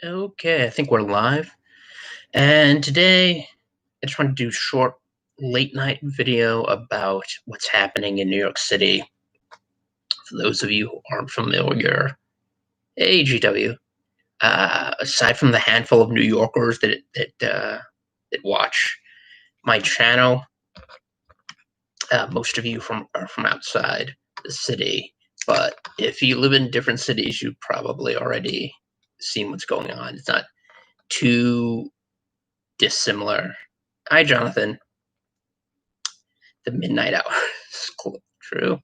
Okay, I think we're live. And today, I just want to do a short late night video about what's happening in New York City. For those of you who aren't familiar, hey GW. Aside from the handful of New Yorkers that watch my channel, most of you are from outside the city. But if you live in different cities, you've probably already seen what's going on. It's not too dissimilar. Hi, Jonathan. The Midnight Hour. True.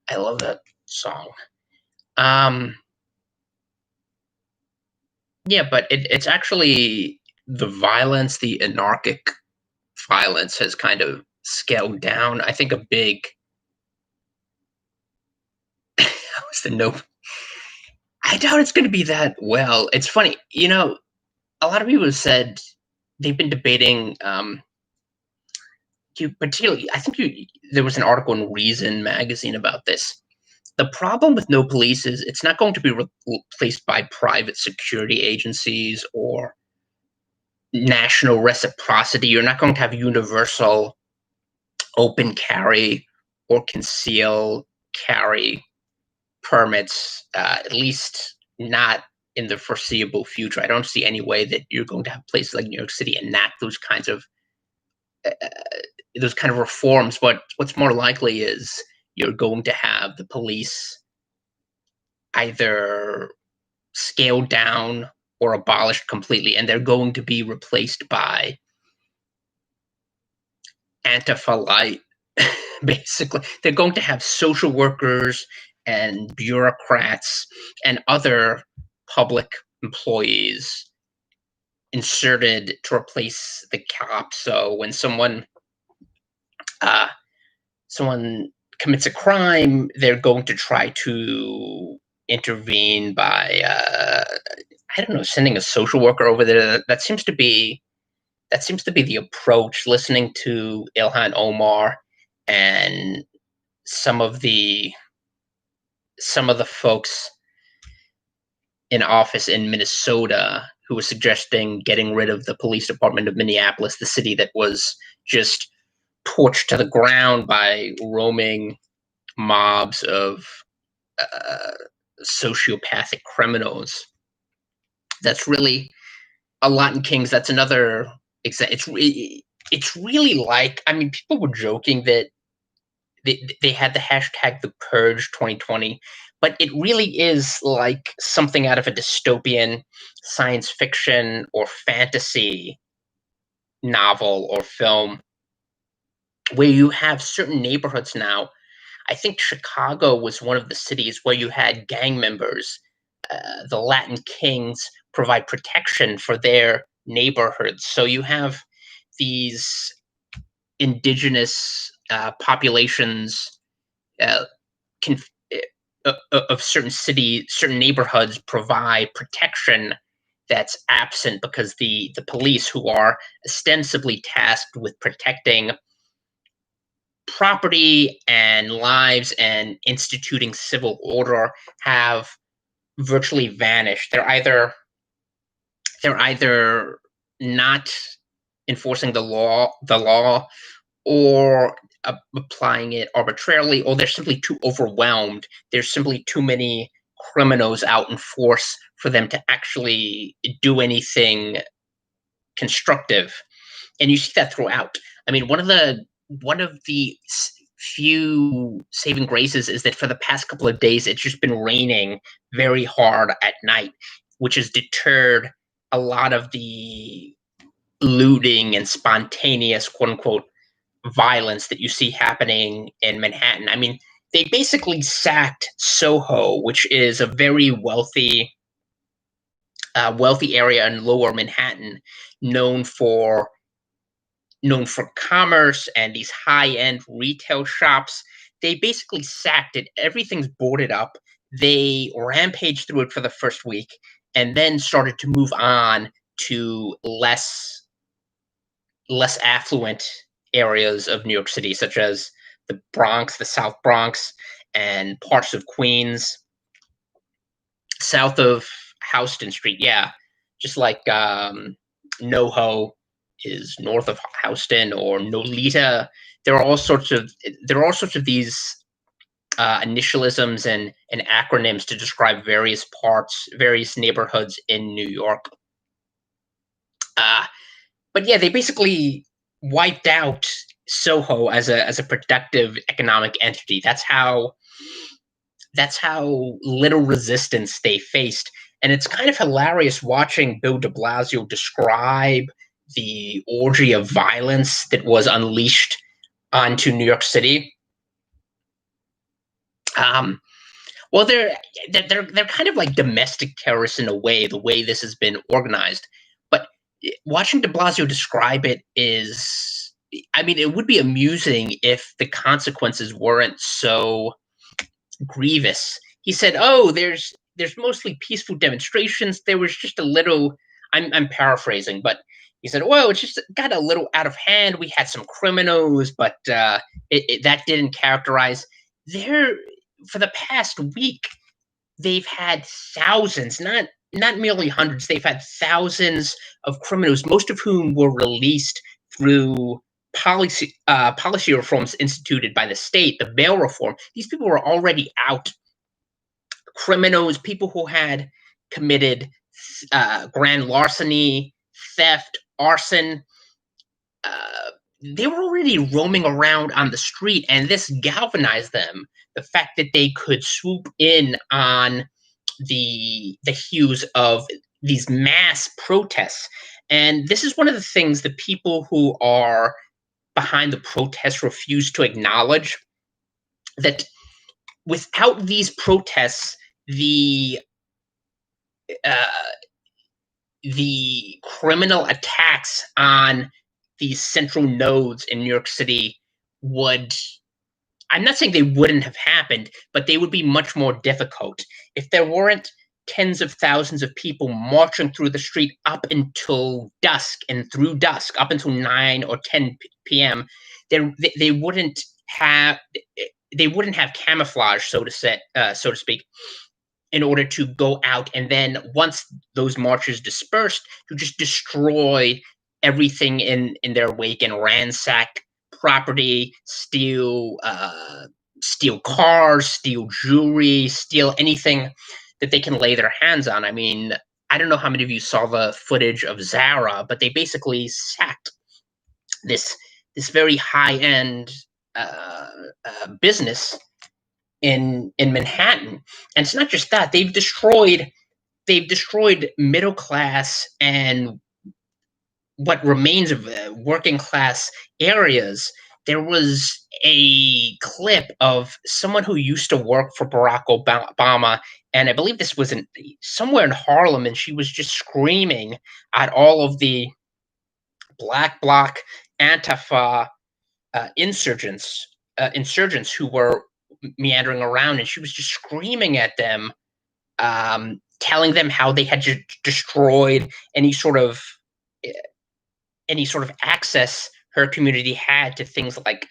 I love that song. Um, yeah, but it's actually the violence, the anarchic violence has kind of scaled down. I think a big was the no. I doubt it's going to be that well. It's funny, a lot of people have said they've been debating. You particularly, I think there was an article in Reason magazine about this. The problem with no police is it's not going to be replaced by private security agencies or national reciprocity. You're not going to have universal open carry or conceal carry permits, at least not in the foreseeable future. I don't see any way that you're going to have places like New York City enact uh, those kind of reforms. But what's more likely is you're going to have the police either scaled down or abolished completely, and they're going to be replaced by Antifa light. Basically, they're going to have social workers and bureaucrats and other public employees inserted to replace the cops. So when uh, someone commits a crime, they're going to try to intervene by I don't know, sending a social worker over there. That seems to be the approach. Listening to Ilhan Omar and some of the some of the folks in office in Minnesota who were suggesting getting rid of the police department of Minneapolis, the city that was just torched to the ground by roaming mobs of uh, sociopathic criminals. That's really a Latin Kings. That's another example. It's really like, I mean, people were joking that they had the hashtag the purge 2020, but it really is like something out of a dystopian science fiction or fantasy novel or film, where you have certain neighborhoods now. I think Chicago was one of the cities where you had gang members. The Latin Kings provide protection for their neighborhoods, so you have these indigenous populations uh, can, of certain neighborhoods provide protection that's absent because the police, who are ostensibly tasked with protecting property and lives and instituting civil order, have virtually vanished. They're either not enforcing the law, or applying it arbitrarily, or they're simply too overwhelmed. There's simply too many criminals out in force for them to actually do anything constructive. And you see that throughout. I mean, one of the few saving graces is that for the past couple of days, it's just been raining very hard at night, which has deterred a lot of the looting and spontaneous, quote unquote, violence that you see happening in Manhattan. I mean, they basically sacked Soho, which is a very wealthy area in Lower Manhattan, known for known for commerce and these high-end retail shops. They basically sacked it. Everything's boarded up. They rampaged through it for the first week and then started to move on to less affluent areas of New York City, such as the Bronx, the South Bronx, and parts of Queens, south of Houston Street. Yeah, just like NoHo is north of Houston, or Nolita. There are all sorts of these initialisms and acronyms to describe various neighborhoods in New York. Uh, but yeah, they basically wiped out Soho as a productive economic entity. That's how little resistance they faced. And it's kind of hilarious watching Bill de Blasio describe the orgy of violence that was unleashed onto New York City. Um, well, they're kind of like domestic terrorists in a way, the way this has been organized. But watching de Blasio describe it is, I mean, it would be amusing if the consequences weren't so grievous. He said, "Oh, there's mostly peaceful demonstrations. There was just a little." I'm paraphrasing, but he said, "Well, it's just got a little out of hand. We had some criminals, but that didn't characterize there for the past week. They've had thousands, not merely hundreds. They've had thousands of criminals, most of whom were released through policy reforms instituted by the state, the bail reform. These people were already out. Criminals, people who had committed grand larceny, theft, arson. Uh, they were already roaming around on the street, and this galvanized them. The fact that they could swoop in on the hues of these mass protests. And this is one of the things the people who are behind the protests refuse to acknowledge, that without these protests, uh, the criminal attacks on these central nodes in New York City would, I'm not saying they wouldn't have happened, but they would be much more difficult. If there weren't tens of thousands of people marching through the street up until dusk and through dusk, up until 9 or 10 p.m., they wouldn't have camouflage, so to speak, in order to go out and then, once those marchers dispersed, to just destroy everything in their wake and ransack property, steal cars, steal jewelry, steal anything that they can lay their hands on. I mean, I don't know how many of you saw the footage of Zara, but they basically sacked this very high end business in Manhattan. And it's not just that, they've destroyed middle class and what remains of working class areas. There was a clip of someone who used to work for Barack Obama, and I believe this was somewhere in Harlem, and she was just screaming at all of the Black Bloc Antifa insurgents who were meandering around, and she was just screaming at them, telling them how they had destroyed eh, any sort of access her community had to things like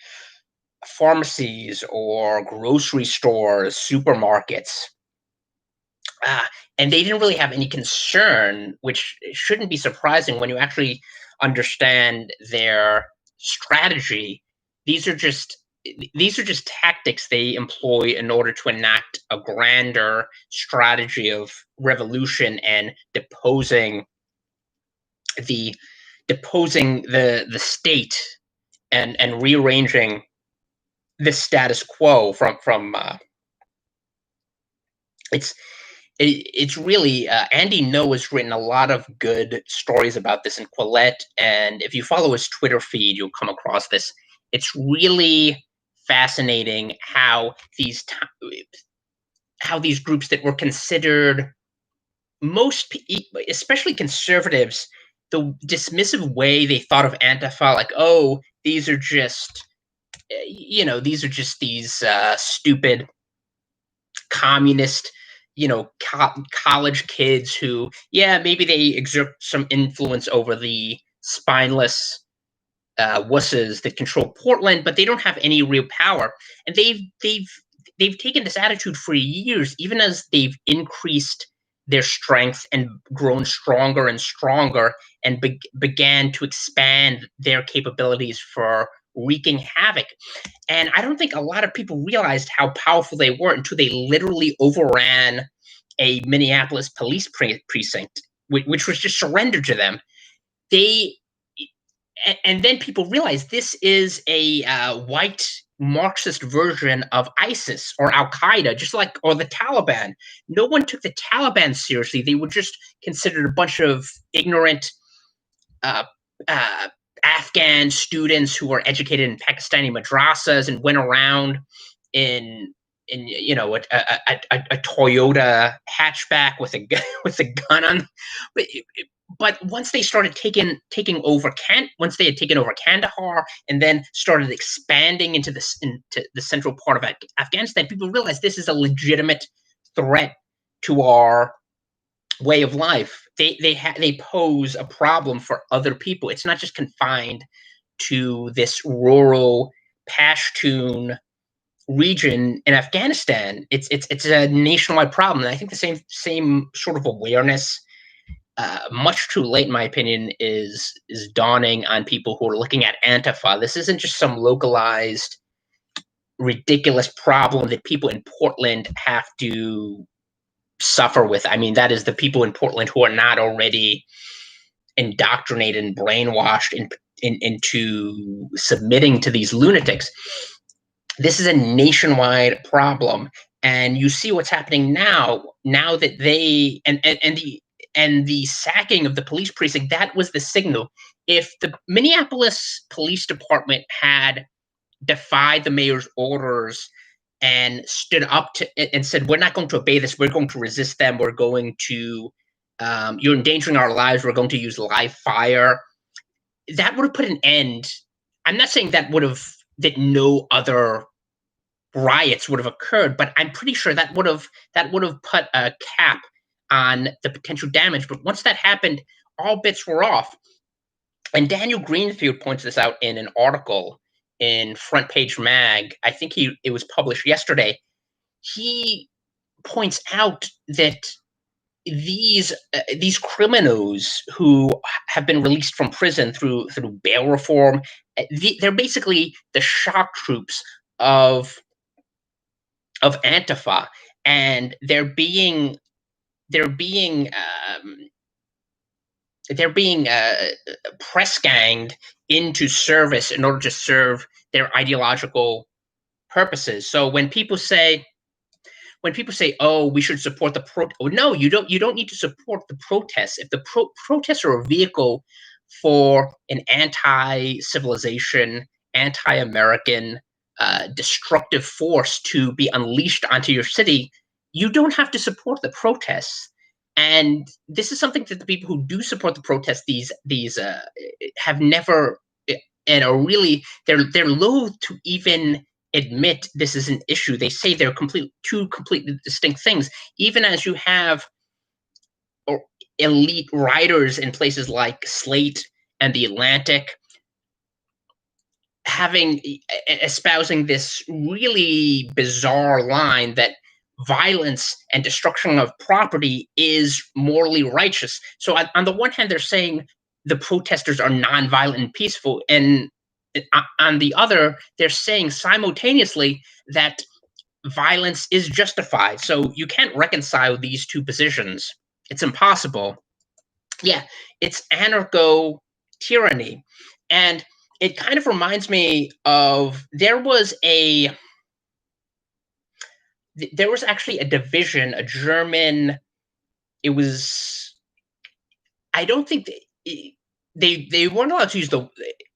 pharmacies or grocery stores, supermarkets. Uh, and they didn't really have any concern, which shouldn't be surprising when you actually understand their strategy. These are just these are just tactics they employ in order to enact a grander strategy of revolution and the deposing the state and rearranging the status quo from it's it's really Andy Ngo has written a lot of good stories about this in Quillette, and if you follow his Twitter feed, you'll come across this. It's really fascinating how these groups that were considered especially conservatives, the dismissive way they thought of Antifa, like, oh, these stupid communist, college kids who, yeah, maybe they exert some influence over the spineless wusses that control Portland, but they don't have any real power. And they've taken this attitude for years, even as they've increased their strength and grown stronger and stronger, and began to expand their capabilities for wreaking havoc. And I don't think a lot of people realized how powerful they were until they literally overran a Minneapolis police precinct, which was just surrendered to them. They and then people realized this is a white Marxist version of ISIS or Al Qaeda, just like or the Taliban. No one took the Taliban seriously. They were just considered a bunch of ignorant uh, uh, Afghan students who were educated in Pakistani madrasas and went around in a Toyota hatchback with a gun, with a gun on. But once they started taking over once they had taken over Kandahar and then started expanding into the central part of Afghanistan, people realized this is a legitimate threat to our way of life. They pose a problem for other people. It's not just confined to this rural Pashtun region in Afghanistan. It's a nationwide problem. And I think the same sort of awareness, much too late in my opinion, is dawning on people who are looking at Antifa. This isn't just some localized, ridiculous problem that people in Portland have to suffer with. I mean, that is the people in Portland who are not already indoctrinated and brainwashed into submitting to these lunatics. This is a nationwide problem, and you see what's happening now. Now that they and the sacking of the police precinct, that was the signal. If the Minneapolis Police Department had defied the mayor's orders and stood up to and said, "We're not going to obey this. We're going to resist them. We're going to, you're endangering our lives. We're going to use live fire." That would have put an end. I'm not saying that no other riots would have occurred, but I'm pretty sure that would have put a cap on the potential damage. But once that happened, all bets were off. And Daniel Greenfield points this out in an article in Front Page Mag. I think it was published yesterday. He points out that these criminals who have been released from prison through bail reform, they're basically the shock troops of Antifa, and they're being press ganged into service in order to serve their ideological purposes. So when people say, "Oh, we should support the no, you don't. You don't need to support the protests. If the protests are a vehicle for an anti-civilization, anti-American, destructive force to be unleashed onto your city, you don't have to support the protests." And this is something that the people who do support the protests, these have never, and are really, they're loath to even admit this is an issue. They say they're two completely distinct things. Even as you have elite writers in places like Slate and The Atlantic espousing this really bizarre line that violence and destruction of property is morally righteous. So on the one hand, they're saying the protesters are nonviolent and peaceful, and on the other, they're saying simultaneously that violence is justified. So you can't reconcile these two positions. It's impossible. Yeah, it's anarcho-tyranny. And it kind of reminds me of there was actually a division, a German. It was, I don't think they weren't allowed to use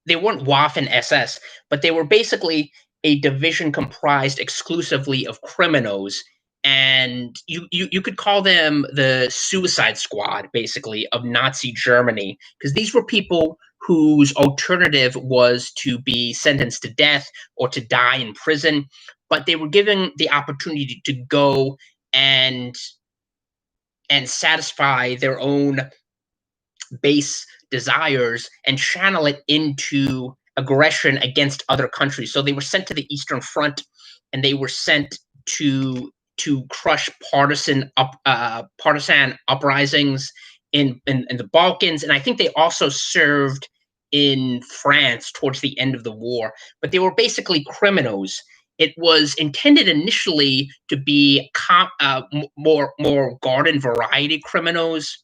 they weren't Waffen SS, but they were basically a division comprised exclusively of criminals, and you could call them the Suicide Squad, basically, of Nazi Germany, because these were people whose alternative was to be sentenced to death or to die in prison, but they were given the opportunity to go and satisfy their own base desires and channel it into aggression against other countries. So they were sent to the Eastern Front, and they were sent to to crush partisan uprisings in the Balkans, and I think they also served in France towards the end of the war. But they were basically criminals. It was intended initially to be more garden variety criminals.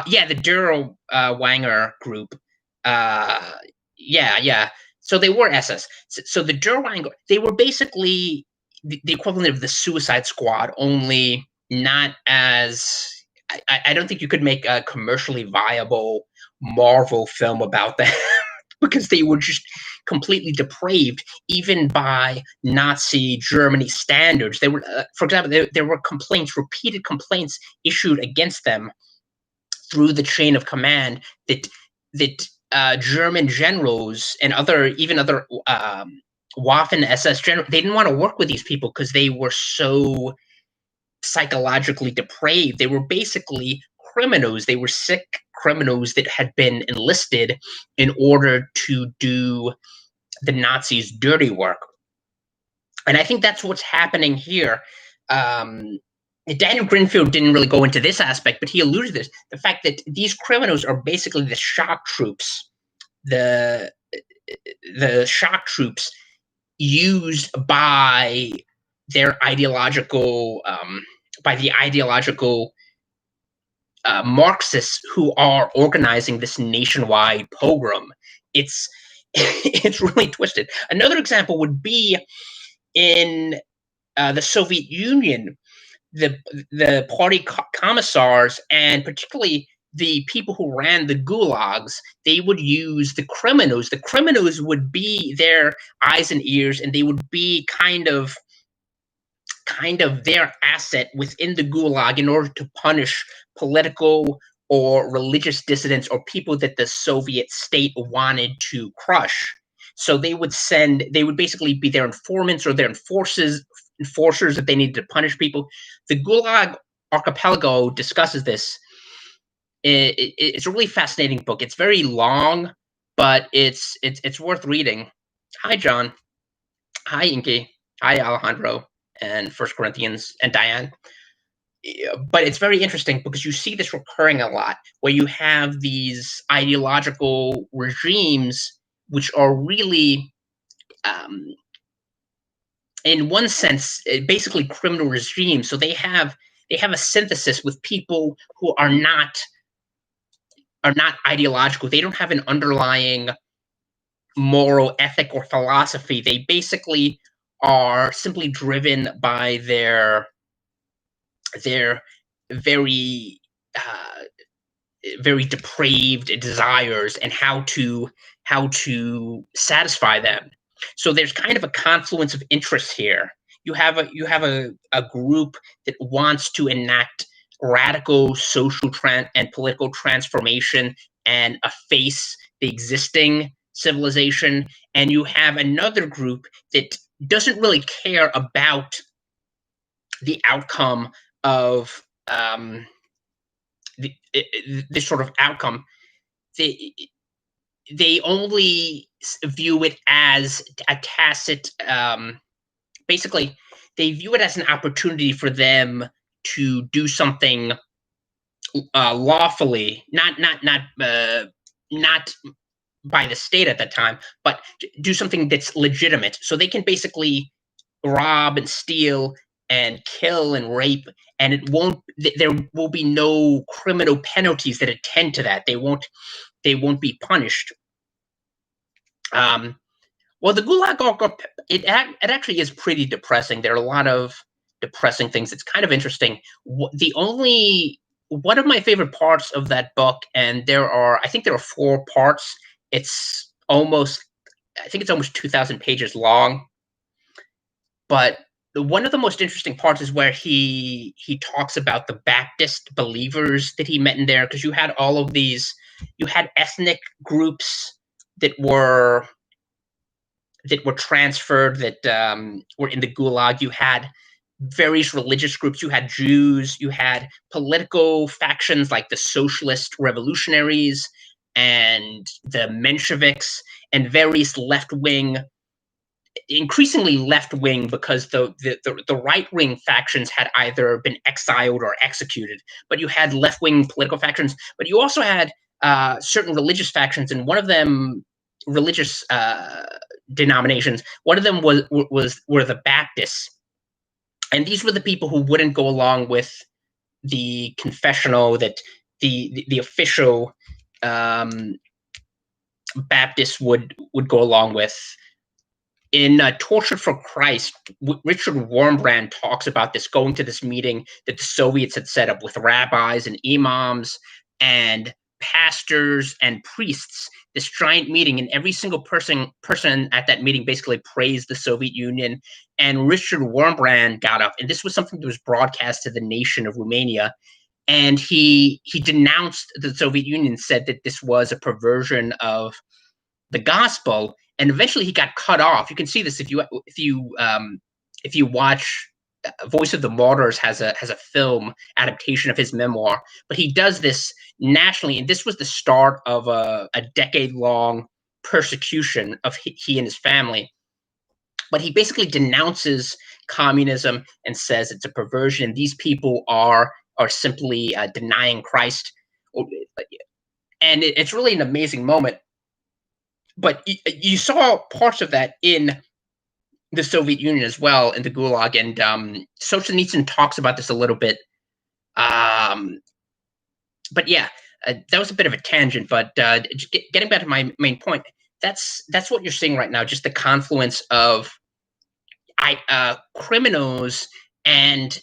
Yeah, the Duro Wanger group. Uh, yeah. So they were SS. So the Duro Wanger, they were basically the equivalent of the Suicide Squad, only not as. I don't think you could make a commercially viable Marvel film about them because they were just completely depraved, even by Nazi Germany standards. They were, for example, there were repeated complaints issued against them through the chain of command that German generals and other Waffen SS generals, they didn't want to work with these people because they were so psychologically depraved. They were basically criminals. They were sick criminals that had been enlisted in order to do the Nazis' dirty work. And I think that's what's happening here. Daniel Grinfield didn't really go into this aspect, but he alluded to this: the fact that these criminals are basically the shock troops, the shock troops used by their ideological by the ideological Marxists who are organizing this nationwide pogrom. It's it's really twisted. Another example would be in the Soviet Union. The party commissars, and particularly the people who ran the gulags, they would use the criminals. The criminals would be their eyes and ears, and they would be kind of their asset within the gulag in order to punish political or religious dissidents or people that the Soviet state wanted to crush. So they would basically be their informants or their enforcers that they needed to punish people. The Gulag Archipelago discusses this. It's a really fascinating book. It's very long, but it's worth reading. Hi, John. Hi, Inky. Hi, Alejandro, and First Corinthians, and Diane. But it's very interesting because you see this recurring a lot, where you have these ideological regimes which are really, in one sense, basically criminal regimes. So they have a synthesis with people who are not ideological. They don't have an underlying moral ethic or philosophy. They basically are simply driven by their very very depraved desires and how to satisfy them. So there's kind of a confluence of interests here. You have a group that wants to enact radical social and political transformation and efface the existing civilization, and you have another group that doesn't really care about the outcome of this sort of outcome. They only view it as a tacit. Basically, they view it as an opportunity for them to do something lawfully, not by the state at that time, but do something that's legitimate. So they can basically rob and steal and kill and rape, and there will be no criminal penalties that attend to that. They won't be punished. Well, the Gulag, it actually is pretty depressing. There are a lot of depressing things. It's kind of interesting. One of my favorite parts of that book, and I think there are 4 parts. I think it's almost 2,000 pages long. But one of the most interesting parts is where he talks about the Baptist believers that he met in there, because you had ethnic groups that were transferred, that were in the Gulag. You had various religious groups. You had Jews. You had political factions like the Socialist Revolutionaries and the Mensheviks, and various left-wing increasingly left wing because the right wing factions had either been exiled or executed. But you had left wing political factions, but you also had certain religious factions, and one of them religious denominations. One of them were the Baptists, and these were the people who wouldn't go along with the confessional that the official um, Baptists would go along with. In Torture for Christ, Richard Wurmbrand talks about this, going to this meeting that the Soviets had set up with rabbis and imams and pastors and priests, this giant meeting, and every single person at that meeting basically praised the Soviet Union. And Richard Wurmbrand got up, and this was something that was broadcast to the nation of Romania, and he denounced the Soviet Union, said that this was a perversion of the gospel, and eventually he got cut off. You can see this if you watch. Voice of the Martyrs has a film adaptation of his memoir, but he does this nationally, and this was the start of a decade-long persecution of he and his family. But he basically denounces communism and says it's a perversion, and these people are simply denying Christ. And it's really an amazing moment. But you saw parts of that in the Soviet Union as well, in the Gulag, and Solzhenitsyn talks about this a little bit. But yeah, that was a bit of a tangent. But getting back to my main point, that's what you're seeing right now, just the confluence of criminals and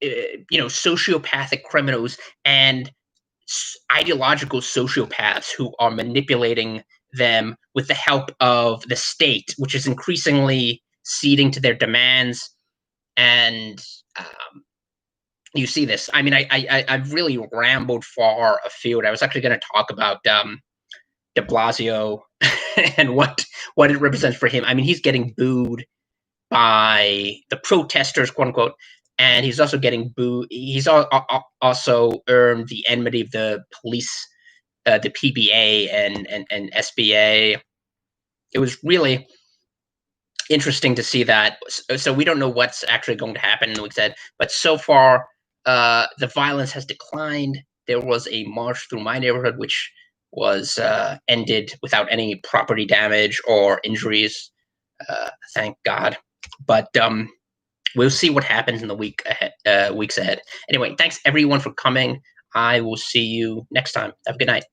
sociopathic criminals and ideological sociopaths who are manipulating them with the help of the state, which is increasingly ceding to their demands. And you see this. I mean, I've really rambled far afield. I was actually going to talk about de Blasio and what it represents for him. I mean, he's getting booed by the protesters, quote unquote, and he's also getting booed. He's also earned the enmity of the police, the PBA and SBA. It was really interesting to see that. So we don't know what's actually going to happen in the weeks ahead, but so far the violence has declined. There was a march through my neighborhood which was ended without any property damage or injuries, thank God. But we'll see what happens in the weeks ahead. Anyway, thanks everyone for coming. I will see you next time. Have a good night.